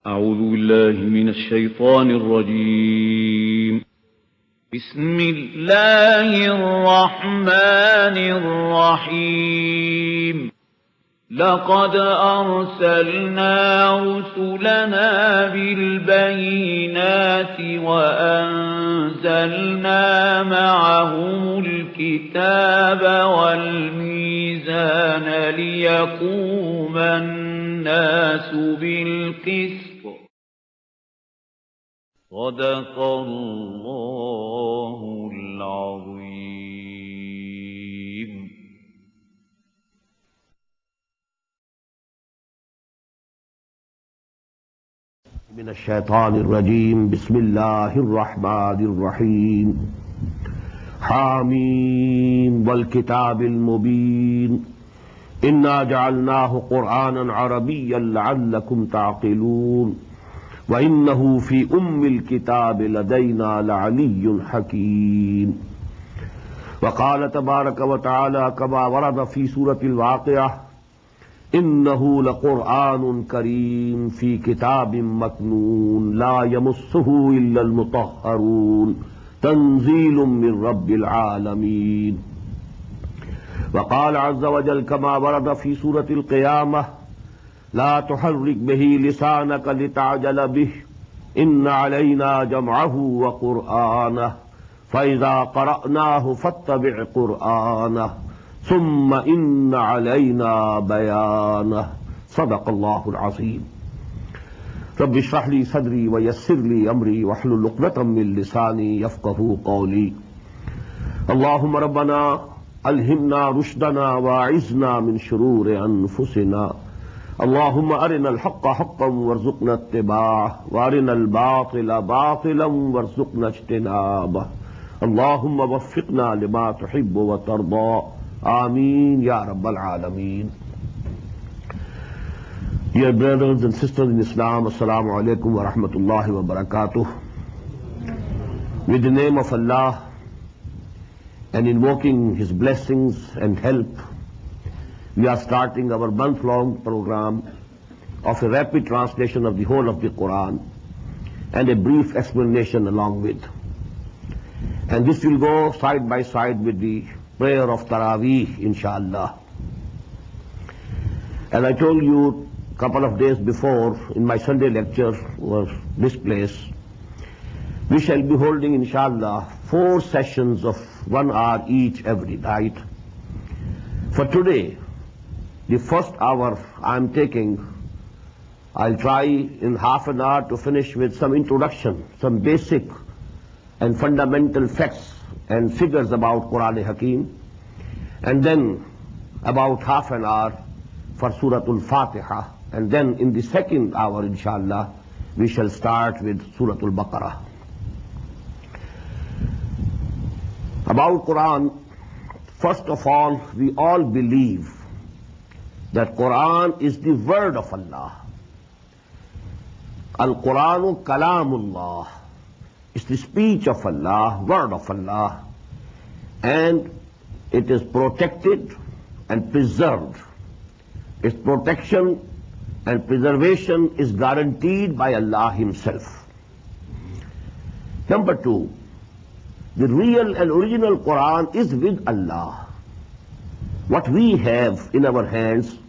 أعوذ بالله من الشيطان الرجيم. بسم الله الرحمن الرحيم. لقد أرسلنا رسلنا بالبينات وأنزلنا معهم الكتاب والميزان ليقوم الناس بالقسط. صدق الله العظيم. من الشيطان الرجيم. بسم الله الرحمن الرحيم. حاميم والكتاب المبين إنا جعلناه قرآنا عربيا لعلكم تعقلون وإنه في الكتاب لدينا لعلي حكيم. وقال تبارك وتعالى كما ورد في سورة الواقعة إنه لقرآن كريم في كتاب مكنون لا يمسه إلا المطهرون تنزيل من رب العالمين. وقال عز وجل كما ورد في سورة القيامة لا تحرك به لسانك لتعجل به إن علينا جمعه وقرآنه فإذا قرأناه فاتبع قرآنه ثم إن علينا بيانه. صدق الله العظيم. رب اشرح لي صدري ويسر لي أمري واحلل عقدة من لساني يفقهوا قولي. اللهم ربنا ألهمنا رشدنا واعذنا من شرور أنفسنا. اللهم أرنا الحق حقا وارزقنا اتباعه وأرنا الباطل باطلا وارزقنا اجتنابه. اللهم وفقنا لما تحب وترضى. آمين يا رب العالمين. Dear brothers and sisters in Islam, Assalamu alaikum wa rahmatullahi wa barakatuh. With the name of Allah and invoking His blessings and help, we are starting our month-long program of a rapid translation of the whole of the Quran and a brief explanation along with. And this will go side by side with the prayer of Taraweeh, inshallah. As I told you a couple of days before in my Sunday lecture was this place, we shall be holding, inshallah, 4 sessions of 1 hour each every night. For today, the first hour I'm taking, I'll try in half an hour to finish with some introduction, some basic and fundamental facts and figures about Quran Hakim, and then about half an hour for Suratul Fatiha, and then in the second hour, inshallah, we shall start with Suratul Baqarah. About Quran, first of all, we all believe that Quran is the word of Allah. Al-Quranu Kalamullah. It's the speech of Allah, word of Allah, and it is protected and preserved. Its protection and preservation is guaranteed by Allah Himself. Number 2, the real and original Quran is with Allah. What we have in our hands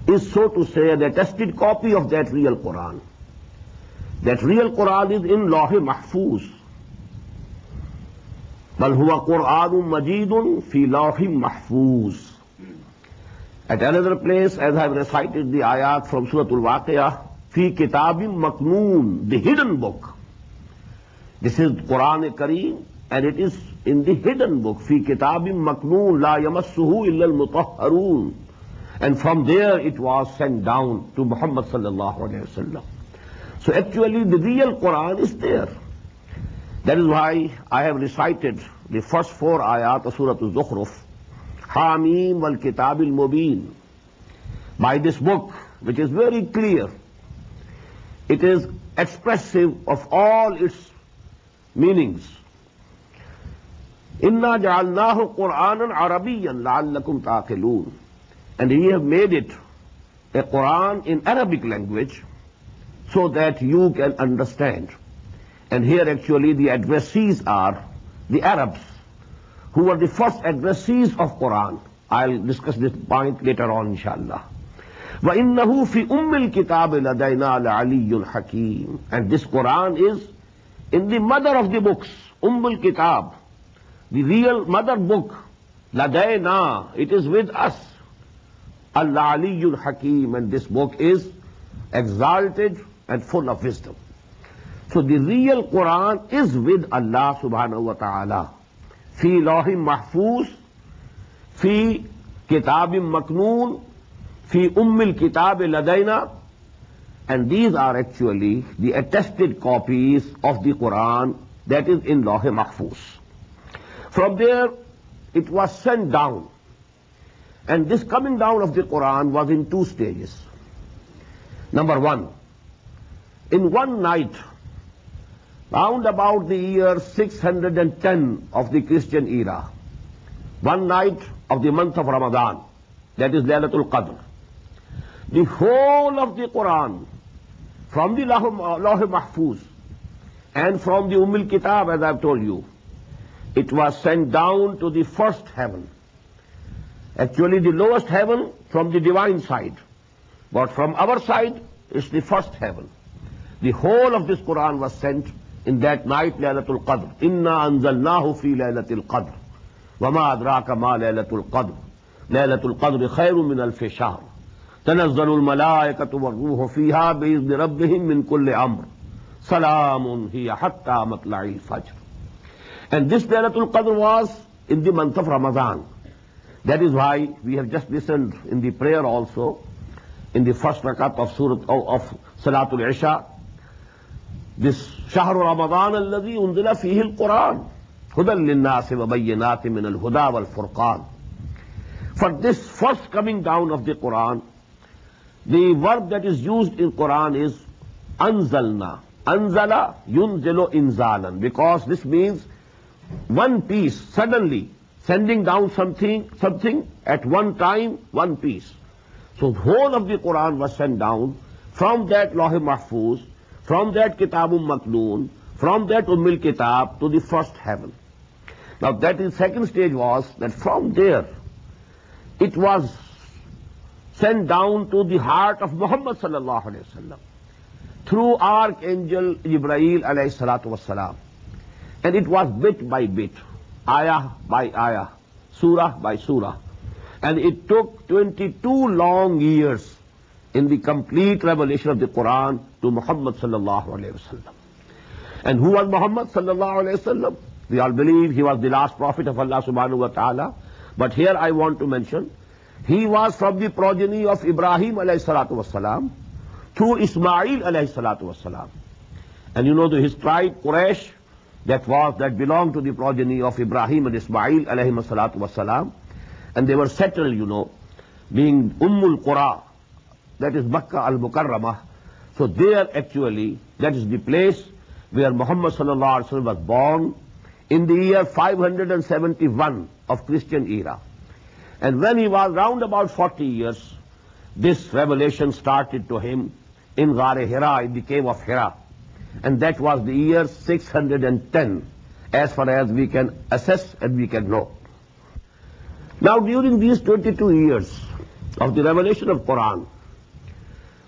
is, so to say, an attested copy of that real Quran. That real Quran is in Lawh Mahfuz. Bal huwa Qur'anun Majidun fi Lawh Mahfuz. At another place, as I have recited the ayat from Suratul Waqi'ah, fi Kitabim Maknoon, the hidden book. This is Quran Kareem, and it is in the hidden book, fi Kitabim Maknoon la yamassuhu illa al-mutahharun. And from there it was sent down to Muhammad sallallahu alayhi wa sallam. So actually the real Quran is there. That is why I have recited the first 4 ayat of Surah Al-Zukhruf, Hamim wal Kitab al-Mubin. By this book, which is very clear, it is expressive of all its meanings. Inna ja'alnahu Qur'anan Arabiyyan la'allakum ta'qilun. And we have made it a Quran in Arabic language so that you can understand. And here actually the addressees are the Arabs, who were the first addressees of Quran. I'll discuss this point later on, inshallah. وَإِنَّهُ فِي أُمِّ الْكِتَابِ لَدَيْنَا لَعَلِيٌّ حَكِيمٌ. And this Quran is in the mother of the books, Kitab, the real mother book, Ladayna, it is with us. Al-Aliyyul Hakim, and this book is exalted and full of wisdom. So the real Quran is with Allah subhanahu wa ta'ala. Fi lawhim mahfuz, fi kitabim maknoon, fi ummil kitab ladayna, and these are actually the attested copies of the Quran that is in Lawh Mahfuz. From there, it was sent down. And this coming down of the Quran was in two stages. Number one, in one night, round about the year 610 of the Christian era, one night of the month of Ramadan, that is Laylatul Qadr, the whole of the Quran, from the Lawh Mahfuz and from the Kitab, as I've told you, it was sent down to the first heaven. Actually the lowest heaven from the divine side. But from our side, it's the first heaven. The whole of this Quran was sent in that night, Laylatul Qadr. Inna anzalnahu fi Laylatul Qadr. Wama adraka ma Laylatul Qadr. Laylatul Qadr khayrun min alfi shahr. تنزل الملائكة والروح فيها بإذن ربهم من كل أمر سلام هي حتى مطلع الفجر. And this Laylatul Qadr was in the month of Ramadan. That is why we have just listened in the prayer also, in the first rakat of Salatul Isha, this شهر رمضان الذي أنزل فيه القرآن هدى للناس وبينات من الهدى والفرقان. For this first coming down of the Quran, the verb that is used in Quran is anzalna. Anzala yunzilu inzalan, because this means one piece, suddenly sending down something at one time, one piece. So the whole of the Quran was sent down from that Lawh Mahfuz, from that Kitabum Maknoon, from that Kitab to the first heaven. Now that is second stage was that from there it was sent down to the heart of Muhammad sallallahu alayhi wasallam through Archangel Jibreel alayhi salatu wassalam. And it was bit by bit, ayah by ayah, surah by surah. And it took 22 long years in the complete revelation of the Quran to Muhammad sallallahu alayhi wasallam. And who was Muhammad sallallahu alayhi wasallam? We all believe he was the last prophet of Allah subhanahu wa ta'ala. But here I want to mention, he was from the progeny of Ibrahim alayhi salatu wassalam through Ismail alayhi salatu wassalam. And you know his tribe Quraysh, that belonged to the progeny of Ibrahim and Ismail alayhi salatu wassalam. And they were settled, you know, being Ummul Qura, that is Makkah al-Mukarramah. So there actually, that is the place where Muhammad sallallahu alaihi wasallam was born in the year 571 of Christian era. And when he was round about 40 years, this revelation started to him in Ghar-e Hira, in the cave of Hira. And that was the year 610, as far as we can assess and we can know. Now during these 22 years of the revelation of Quran,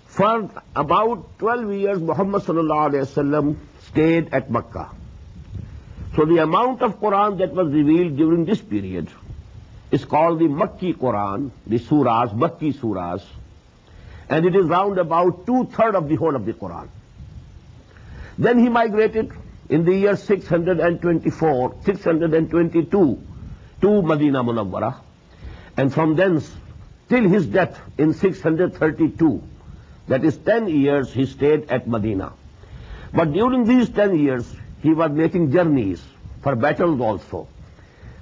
for about 12 years Muhammad sallallahu alayhi wasallam stayed at Makkah. So the amount of Quran that was revealed during this period is called the Makki Quran, the surahs, Makki surahs, and it is round about 2/3 of the whole of the Quran. Then he migrated in the year 622 to Medina Munawwara, and from thence till his death in 632, that is 10 years he stayed at Medina. But during these 10 years he was making journeys for battles also.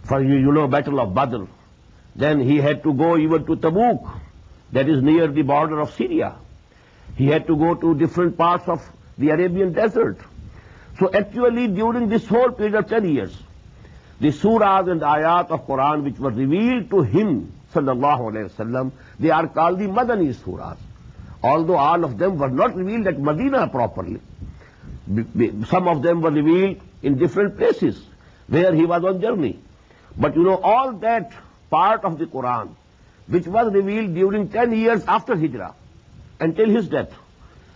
For you know Battle of Badr. Then he had to go even to Tabuk, that is near the border of Syria. He had to go to different parts of the Arabian desert. So actually during this whole period of 10 years, the surahs and ayat of Quran which were revealed to him, sallallahu alayhi wasallam, they are called the Madani surahs. although all of them were not revealed at Medina properly. Some of them were revealed in different places where he was on journey. But you know, all that part of the Quran which was revealed during 10 years after Hijrah until his death,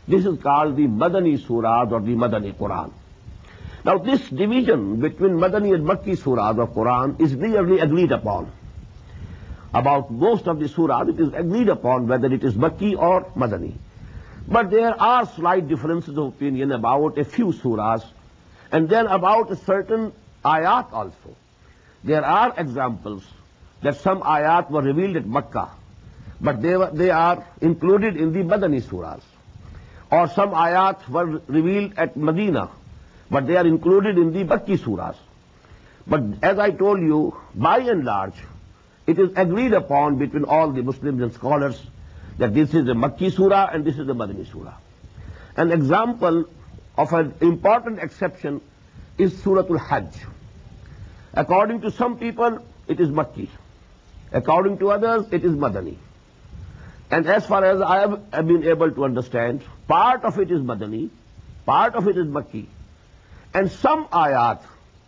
this is called the Madani Surahs or the Madani Quran. Now this division between Madani and Makki Surahs of Quran is nearly agreed upon. About most of the surahs it is agreed upon whether it is Makki or Madani. But there are slight differences of opinion about a few surahs and then about a certain ayat also. There are examples that some ayat were revealed at Makkah, but they are included in the Madani surahs. Or some ayat were revealed at Medina, but they are included in the Makki surahs. But as I told you, by and large, it is agreed upon between all the Muslims and scholars that this is a Makki surah and this is a Madani surah. An example of an important exception is Suratul Hajj. According to some people, it is Makki. According to others, it is Madani. And as far as I have been able to understand, part of it is Madani, part of it is Makki. And some ayat,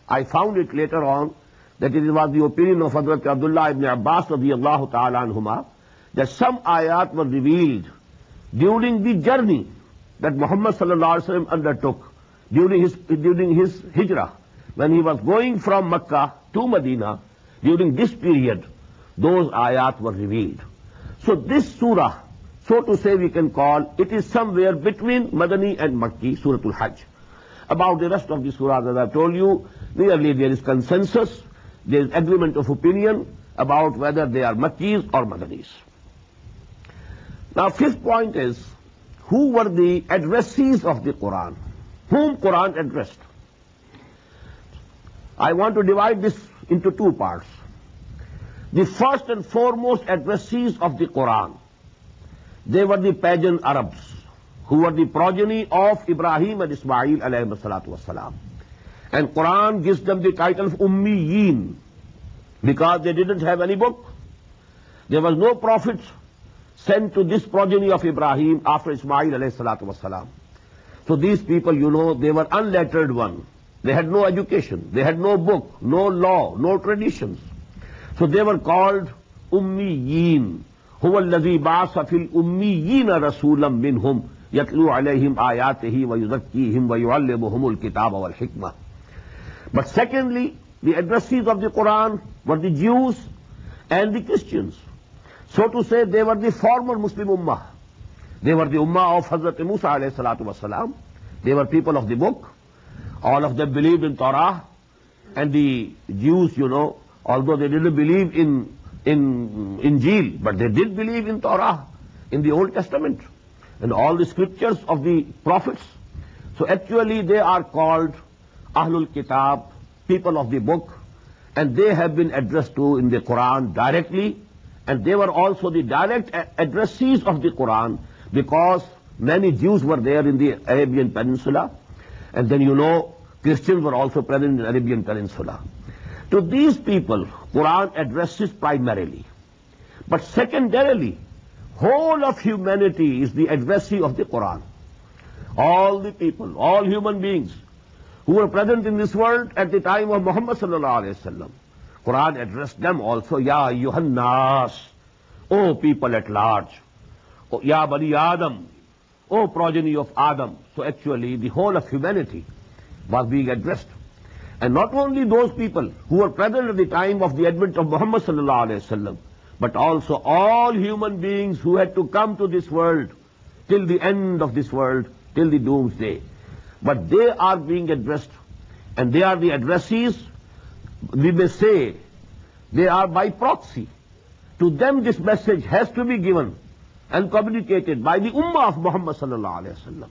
I found it later on, that it was the opinion of Hazrat Abdullah ibn Abbas radiyallahu ta'ala anhuma, that some ayat were revealed during the journey that Muhammad sallallahu alaihi wasallam undertook during his hijrah, when he was going from Makkah to Medina. During this period, those ayat were revealed. So this surah, so to say we can call, it is somewhere between Madani and Makki, Suratul Hajj. About the rest of the surahs, as I have told you, nearly there is consensus, there is agreement of opinion about whether they are Makkis or Madanis. Now fifth point is, who were the addressees of the Quran? Whom Quran addressed? I want to divide this into two parts. The first and foremost addressees of the Quran, they were the pagan Arabs, who were the progeny of Ibrahim and Ismail alayhi salatu wassalam. And Quran gives them the title of Ummiyin, because they didn't have any book. There was no prophet sent to this progeny of Ibrahim after Ismail alayhi salatu wassalam. So these people, you know, they were unlettered one. They had no education, they had no book, no law, no traditions. So they were called Ummiyin. Huwa alladhi ba'asa fil ummiyina rasulam minhum yatlu alayhim ayatihi wa yuzakkihim wa yu'allimuhumul kitaba wal hikmah. But secondly, the addressees of the Quran were the Jews and the Christians. So to say, they were the former Muslim Ummah. They were the Ummah of Hazrat Musa alayhi salatu wasalam. They were people of the book. All of them believed in Torah. And the Jews, you know, although they didn't believe in Injil, but they did believe in Torah, in the Old Testament, and all the scriptures of the prophets. So actually they are called Ahlul Kitab, people of the book, and they have been addressed to in the Quran directly, and they were also the direct addressees of the Quran, because many Jews were there in the Arabian Peninsula, and then you know Christians were also present in the Arabian Peninsula. To these people, Quran addresses primarily. But secondarily, whole of humanity is the addressee of the Quran. All the people, all human beings who were present in this world at the time of Muhammad sallallahu alaihi wasallam, Quran addressed them also, Ya ayyuhan nas, O people at large, O Ya bani Adam, O progeny of Adam. So actually the whole of humanity was being addressed. And not only those people who were present at the time of the advent of Muhammad sallallahu alaihi wasallam, but also all human beings who had to come to this world till the end of this world, till the doomsday. But they are being addressed, and they are the addressees. We may say they are by proxy. To them this message has to be given and communicated by the Ummah of Muhammad sallallahu alaihi wasallam.